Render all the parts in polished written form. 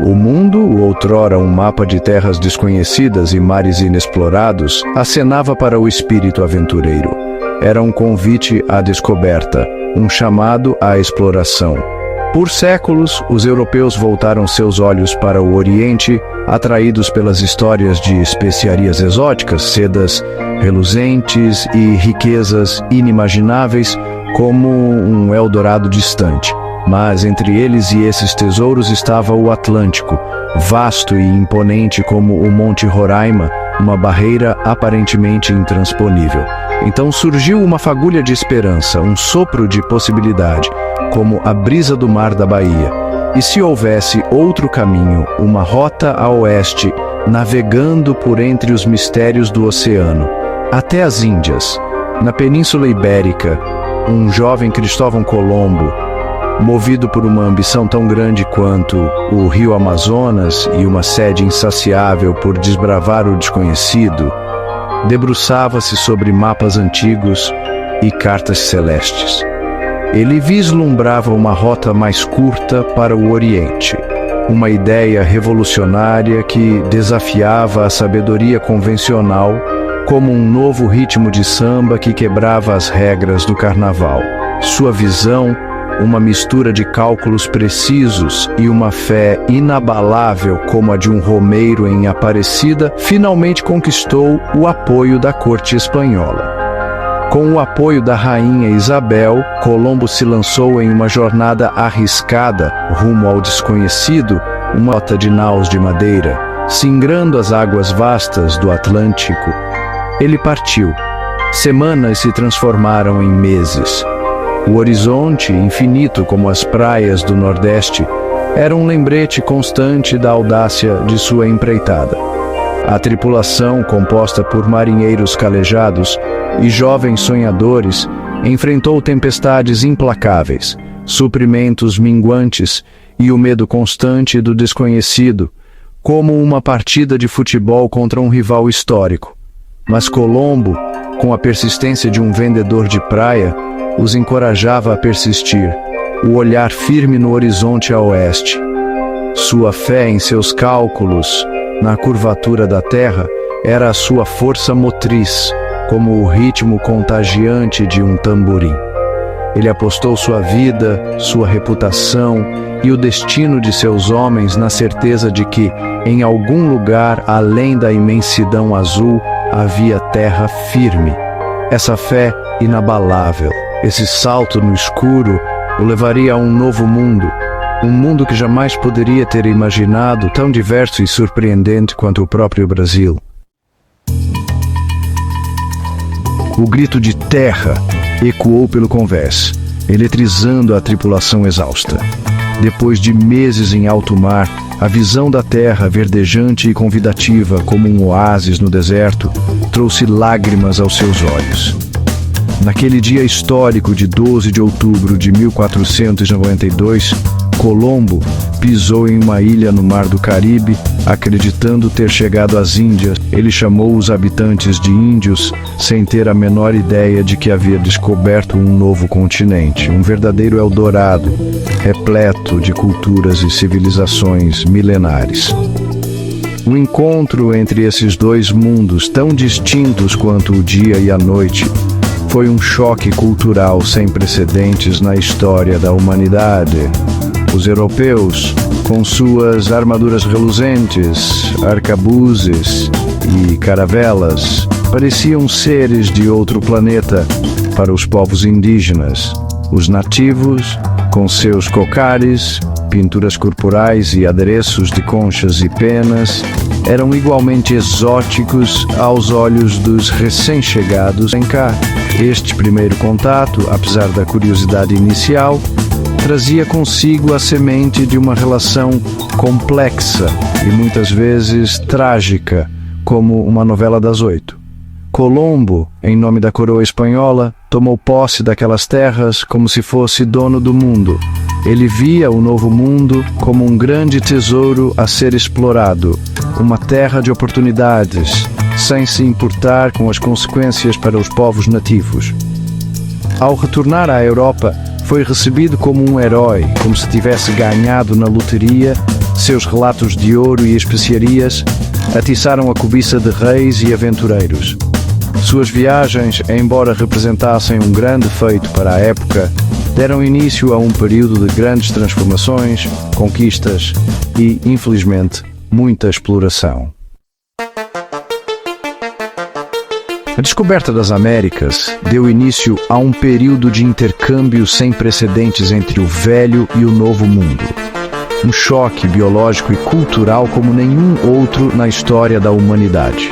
O mundo, outrora um mapa de terras desconhecidas e mares inexplorados, acenava para o espírito aventureiro. Era um convite à descoberta, um chamado à exploração. Por séculos, os europeus voltaram seus olhos para o Oriente, atraídos pelas histórias de especiarias exóticas, sedas reluzentes e riquezas inimagináveis, como um Eldorado distante. Mas entre eles e esses tesouros estava o Atlântico, vasto e imponente como o Monte Roraima, uma barreira aparentemente intransponível. Então surgiu uma fagulha de esperança, um sopro de possibilidade, como a brisa do mar da Bahia. E se houvesse outro caminho, uma rota a oeste, navegando por entre os mistérios do oceano, até as Índias, na Península Ibérica, um jovem Cristóvão Colombo, movido por uma ambição tão grande quanto o rio Amazonas e uma sede insaciável por desbravar o desconhecido, debruçava-se sobre mapas antigos e cartas celestes. Ele vislumbrava uma rota mais curta para o Oriente, uma ideia revolucionária que desafiava a sabedoria convencional como um novo ritmo de samba que quebrava as regras do carnaval. Sua visão, uma mistura de cálculos precisos e uma fé inabalável como a de um romeiro em Aparecida, finalmente conquistou o apoio da corte espanhola. Com o apoio da rainha Isabel, Colombo se lançou em uma jornada arriscada rumo ao desconhecido, uma rota de naus de madeira, singrando as águas vastas do Atlântico. Ele partiu. Semanas se transformaram em meses. O horizonte, infinito como as praias do Nordeste, era um lembrete constante da audácia de sua empreitada. A tripulação, composta por marinheiros calejados e jovens sonhadores, enfrentou tempestades implacáveis, suprimentos minguantes e o medo constante do desconhecido, como uma partida de futebol contra um rival histórico. Mas Colombo, com a persistência de um vendedor de praia, os encorajava a persistir, o olhar firme no horizonte a oeste. Sua fé em seus cálculos, na curvatura da terra, era a sua força motriz, como o ritmo contagiante de um tamborim. Ele apostou sua vida, sua reputação e o destino de seus homens na certeza de que, em algum lugar além da imensidão azul, havia terra firme. Essa fé inabalável, esse salto no escuro, o levaria a um novo mundo, um mundo que jamais poderia ter imaginado, tão diverso e surpreendente quanto o próprio Brasil. O grito de terra ecoou pelo convés, eletrizando a tripulação exausta. Depois de meses em alto mar, a visão da terra, verdejante e convidativa como um oásis no deserto, trouxe lágrimas aos seus olhos. Naquele dia histórico de 12 de outubro de 1492, Colombo pisou em uma ilha no Mar do Caribe, acreditando ter chegado às Índias. Ele chamou os habitantes de índios, sem ter a menor ideia de que havia descoberto um novo continente, um verdadeiro Eldorado, repleto de culturas e civilizações milenares. O encontro entre esses dois mundos, tão distintos quanto o dia e a noite, foi um choque cultural sem precedentes na história da humanidade. Os europeus, com suas armaduras reluzentes, arcabuzes e caravelas, pareciam seres de outro planeta para os povos indígenas. Os nativos, com seus cocares, pinturas corporais e adereços de conchas e penas, eram igualmente exóticos aos olhos dos recém-chegados em cá. Este primeiro contato, apesar da curiosidade inicial, trazia consigo a semente de uma relação complexa e muitas vezes trágica, como uma novela das 8. Colombo, em nome da coroa espanhola, tomou posse daquelas terras como se fosse dono do mundo. Ele via o novo mundo como um grande tesouro a ser explorado, uma terra de oportunidades, sem se importar com as consequências para os povos nativos. Ao retornar à Europa, Foi recebido como um herói, como se tivesse ganhado na loteria. Seus relatos de ouro e especiarias atiçaram a cobiça de reis e aventureiros. Suas viagens, embora representassem um grande feito para a época, deram início a um período de grandes transformações, conquistas e, infelizmente, muita exploração. A descoberta das Américas deu início a um período de intercâmbio sem precedentes entre o velho e o novo mundo. Um choque biológico e cultural como nenhum outro na história da humanidade.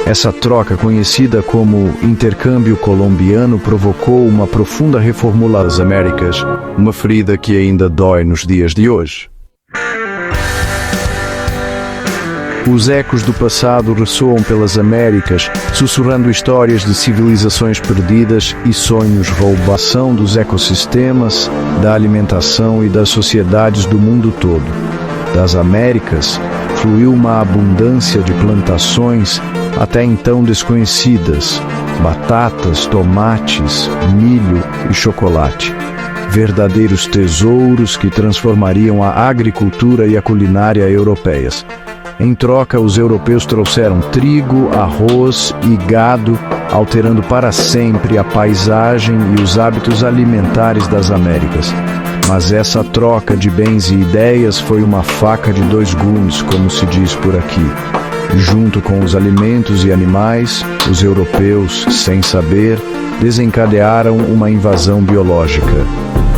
Essa troca, conhecida como intercâmbio colombiano, provocou uma profunda reformulação das Américas, uma ferida que ainda dói nos dias de hoje. Os ecos do passado ressoam pelas Américas, sussurrando histórias de civilizações perdidas e sonhos roubação dos ecossistemas, da alimentação e das sociedades do mundo todo. Das Américas fluiu uma abundância de plantações até então desconhecidas, batatas, tomates, milho e chocolate. Verdadeiros tesouros que transformariam a agricultura e a culinária europeias. Em troca, os europeus trouxeram trigo, arroz e gado, alterando para sempre a paisagem e os hábitos alimentares das Américas. Mas essa troca de bens e ideias foi uma faca de dois gumes, como se diz por aqui. Junto com os alimentos e animais, os europeus, sem saber, desencadearam uma invasão biológica.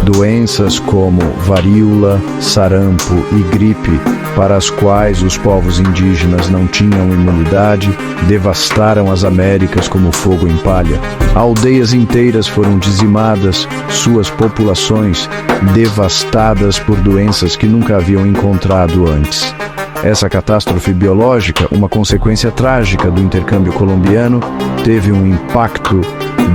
Doenças como varíola, sarampo e gripe, para as quais os povos indígenas não tinham imunidade, devastaram as Américas como fogo em palha. Aldeias inteiras foram dizimadas, suas populações devastadas por doenças que nunca haviam encontrado antes. Essa catástrofe biológica, uma consequência trágica do intercâmbio colombiano, teve um impacto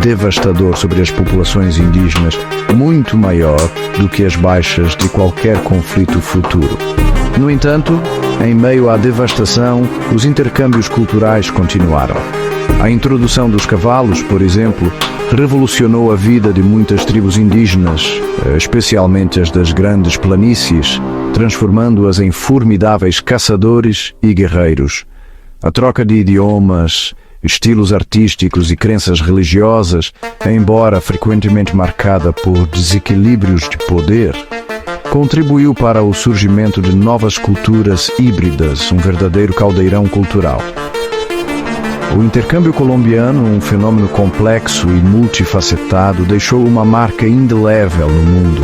devastador sobre as populações indígenas, muito maior do que as baixas de qualquer conflito futuro. No entanto, em meio à devastação, os intercâmbios culturais continuaram. A introdução dos cavalos, por exemplo, revolucionou a vida de muitas tribos indígenas, especialmente as das grandes planícies, transformando-as em formidáveis caçadores e guerreiros. A troca de idiomas, estilos artísticos e crenças religiosas, embora frequentemente marcada por desequilíbrios de poder, contribuiu para o surgimento de novas culturas híbridas, um verdadeiro caldeirão cultural. O intercâmbio colombiano, um fenômeno complexo e multifacetado, deixou uma marca indelével no mundo,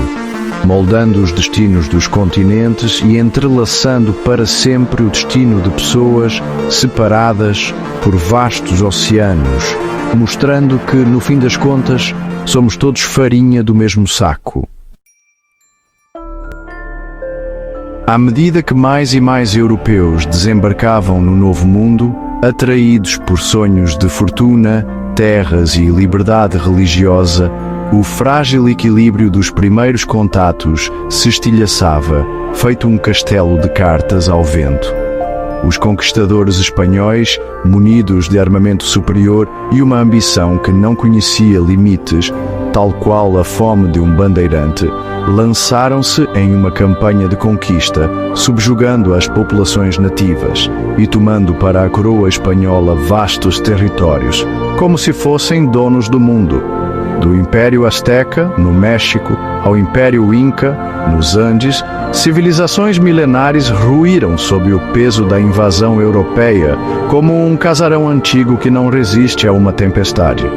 moldando os destinos dos continentes e entrelaçando para sempre o destino de pessoas separadas por vastos oceanos, mostrando que, no fim das contas, somos todos farinha do mesmo saco. À medida que mais e mais europeus desembarcavam no Novo Mundo, atraídos por sonhos de fortuna, terras e liberdade religiosa, o frágil equilíbrio dos primeiros contatos se estilhaçava, feito um castelo de cartas ao vento. Os conquistadores espanhóis, munidos de armamento superior e uma ambição que não conhecia limites, tal qual a fome de um bandeirante, lançaram-se em uma campanha de conquista, subjugando as populações nativas e tomando para a coroa espanhola vastos territórios, como se fossem donos do mundo. Do Império Azteca, no México, ao Império Inca, nos Andes, civilizações milenares ruíram sob o peso da invasão europeia, como um casarão antigo que não resiste a uma tempestade.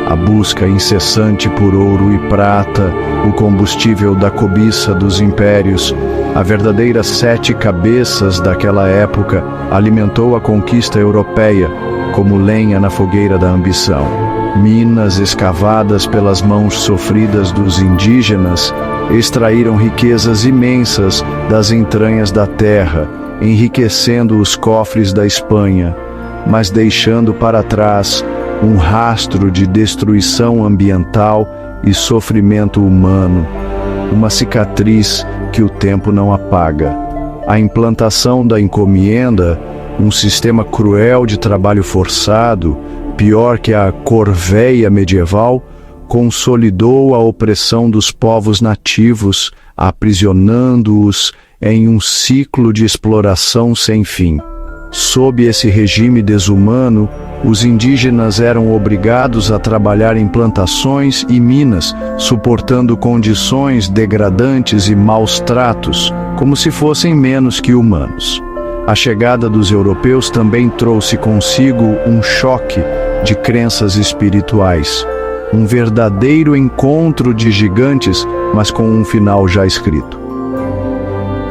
A busca incessante por ouro e prata, o combustível da cobiça dos impérios, a verdadeira sete cabeças daquela época, alimentou a conquista europeia, como lenha na fogueira da ambição. Minas escavadas pelas mãos sofridas dos indígenas extraíram riquezas imensas das entranhas da terra, enriquecendo os cofres da Espanha, mas deixando para trás um rastro de destruição ambiental e sofrimento humano, uma cicatriz que o tempo não apaga. A implantação da encomienda, um sistema cruel de trabalho forçado, pior que a corveia medieval, consolidou a opressão dos povos nativos, aprisionando-os em um ciclo de exploração sem fim. Sob esse regime desumano, os indígenas eram obrigados a trabalhar em plantações e minas, suportando condições degradantes e maus tratos, como se fossem menos que humanos. A chegada dos europeus também trouxe consigo um choque de crenças espirituais, um verdadeiro encontro de gigantes, mas com um final já escrito.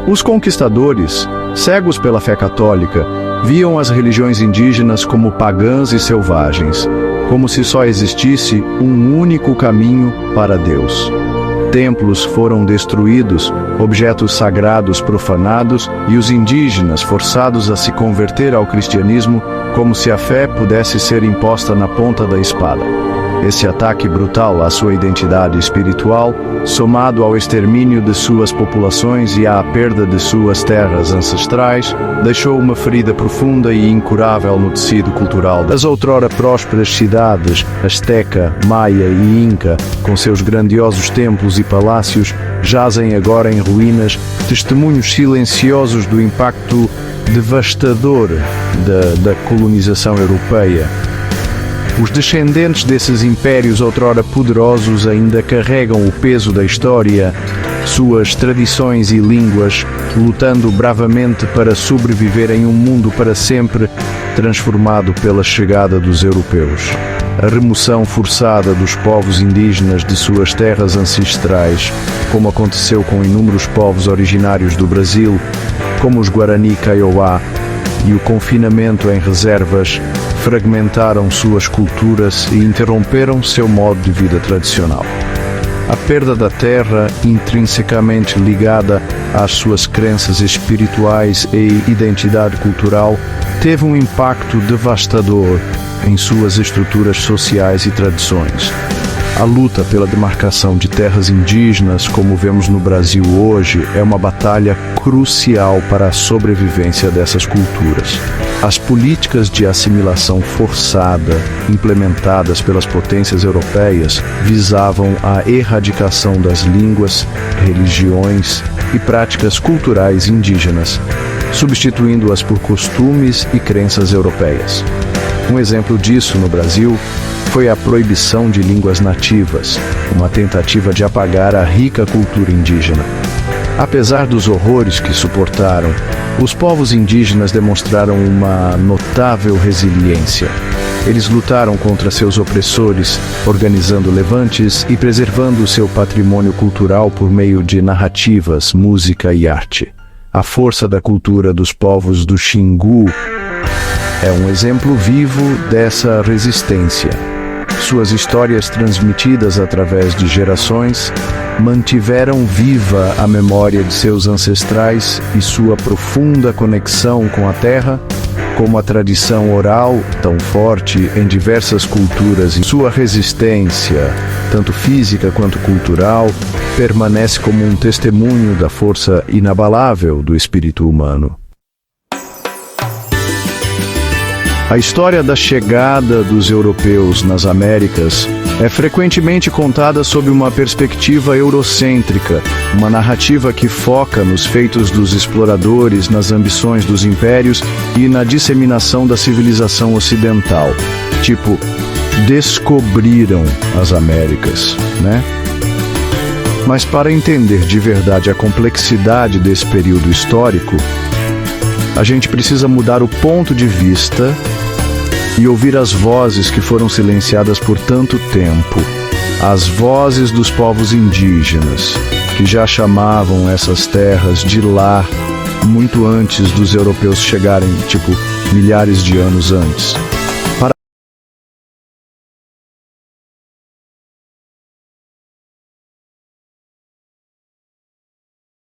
Os conquistadores, cegos pela fé católica, viam as religiões indígenas como pagãs e selvagens, como se só existisse um único caminho para Deus. Templos foram destruídos, objetos sagrados profanados e os indígenas forçados a se converter ao cristianismo como se a fé pudesse ser imposta na ponta da espada. Esse ataque brutal à sua identidade espiritual, somado ao extermínio de suas populações e à perda de suas terras ancestrais, deixou uma ferida profunda e incurável no tecido cultural das outrora prósperas cidades asteca, maia e inca, com seus grandiosos templos e palácios, jazem agora em ruínas, testemunhos silenciosos do impacto devastador da colonização europeia. Os descendentes desses impérios outrora poderosos ainda carregam o peso da história, suas tradições e línguas, lutando bravamente para sobreviver em um mundo para sempre transformado pela chegada dos europeus. A remoção forçada dos povos indígenas de suas terras ancestrais, como aconteceu com inúmeros povos originários do Brasil, como os Guarani Kaiowá, e o confinamento em reservas, fragmentaram suas culturas e interromperam seu modo de vida tradicional. A perda da terra, intrinsecamente ligada às suas crenças espirituais e identidade cultural, teve um impacto devastador em suas estruturas sociais e tradições. A luta pela demarcação de terras indígenas, como vemos no Brasil hoje, é uma batalha crucial para a sobrevivência dessas culturas. As políticas de assimilação forçada, implementadas pelas potências europeias, visavam a erradicação das línguas, religiões e práticas culturais indígenas, substituindo-as por costumes e crenças europeias. Um exemplo disso no Brasil foi a proibição de línguas nativas, uma tentativa de apagar a rica cultura indígena. Apesar dos horrores que suportaram, os povos indígenas demonstraram uma notável resiliência. Eles lutaram contra seus opressores, organizando levantes e preservando seu patrimônio cultural por meio de narrativas, música e arte. A força da cultura dos povos do Xingu é um exemplo vivo dessa resistência. Suas histórias transmitidas através de gerações mantiveram viva a memória de seus ancestrais e sua profunda conexão com a terra, como a tradição oral, tão forte em diversas culturas, e sua resistência, tanto física quanto cultural, permanece como um testemunho da força inabalável do espírito humano. A história da chegada dos europeus nas Américas é frequentemente contada sob uma perspectiva eurocêntrica, uma narrativa que foca nos feitos dos exploradores, nas ambições dos impérios e na disseminação da civilização ocidental. Tipo, descobriram as Américas, né? Mas para entender de verdade a complexidade desse período histórico, a gente precisa mudar o ponto de vista e ouvir as vozes que foram silenciadas por tanto tempo, as vozes dos povos indígenas, que já chamavam essas terras de lar muito antes dos europeus chegarem, tipo, milhares de anos antes.